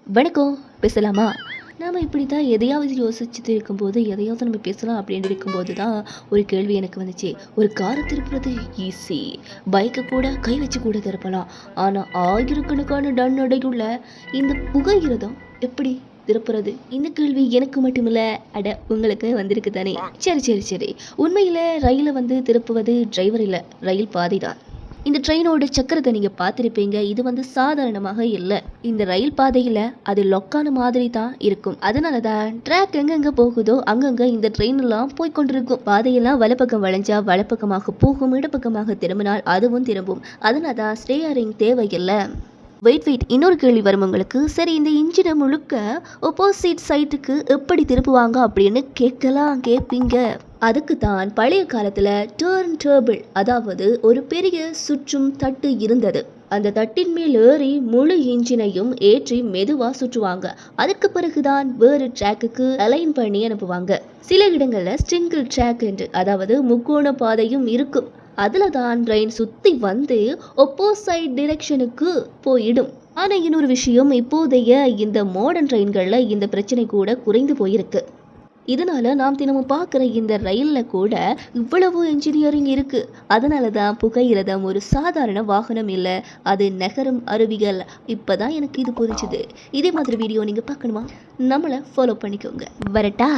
வணக்கம். பேசலாமா? நாம இப்படி தான் எதையாவது யோசிச்சுட்டு இருக்கும்போது, எதையாவது நம்ம பேசலாம் அப்படின்னு இருக்கும்போது தான், ஒரு கேள்வி எனக்கு வந்துச்சு. ஒரு கார திருப்புறது ஈஸி. பைக்க கூட கை வச்சு கூட திருப்பலாம். ஆனா, ஆயிரக்கணக்கான டன் எடையுள்ள இந்த புகையிரதம் எப்படி திருப்புறது? இந்த கேள்வி எனக்கு மட்டுமில்ல, அட உங்களுக்கு வந்திருக்கு தானே! சரி. உண்மையில ரயில திருப்புவது டிரைவர் இல்ல, ரயில் பாதை தான். இந்த ட்ரெயினோட சக்கரத்தை நீங்க பார்த்திருப்பீங்க. இது சாதாரணமாக இல்ல. இந்த ரயில் பாதையில அது லொக்கான மாதிரி தான் இருக்கும். அதனால தான் ட்ராக் எங்கெங்க போகுதோ அங்கங்க இந்த ட்ரெயின் எல்லாம் போய் கொண்டிருக்கும். பாதையெல்லாம் வலப்பக்கம் வளைஞ்சா வலப்பக்கமாக போகும், இடப்பக்கமாக திரும்பினால் அதுவும் திரும்பும். அதனால தான் ஸ்டேரிங் தேவையில்ல. வெயிட் இன்னொரு கேள்வி வரும் உங்களுக்கு. சரி, இந்த இன்ஜினை முழுக்க ஒப்போசிட் சைட்டுக்கு எப்படி திருப்புவாங்க அப்படின்னு கேட்பீங்க. அதுக்கு தான் பழைய காலத்துல டர்ன் டேபிள், அதாவது ஒரு பெரிய சுற்றும் தட்டு இருந்தது. அந்த தட்டின் மேல் ஏறி முழு இன்ஜினையும் ஏற்றி மெதுவா சுற்றுவாங்க. அதுக்கு பிறகுதான் வேறு ட்ராக்குக்கு அலைன் பண்ணி அனுப்புவாங்க. சில இடங்கள்ல சிங்கிள் ட்ராக் என்று, அதாவது முக்கோண பாதையும் இருக்கும். அதுல தான் ட்ரெயின் சுத்தி ஒப்போசைட் டிரெக்ஷனுக்கு போயிடும். ஆனா இன்னொரு விஷயம், இப்போதைய இந்த மாடர்ன் ட்ரெயின்கள்ல இந்த பிரச்சனை கூட குறைந்து போயிருக்கு. இதனால நாம் தினமும் பார்க்குற இந்த ரயில்ல கூட இவ்வளவு இன்ஜினியரிங் இருக்கு. அதனால தான் புகையிரதம் ஒரு சாதாரண வாகனம் இல்ல, அது நகரும் அறிவியல். இப்பதான் எனக்கு இது புரிஞ்சுது. இதே மாதிரி வீடியோ நீங்க பார்க்கணுமா? நம்மளை ஃபாலோ பண்ணிக்கோங்க. வரட்டா?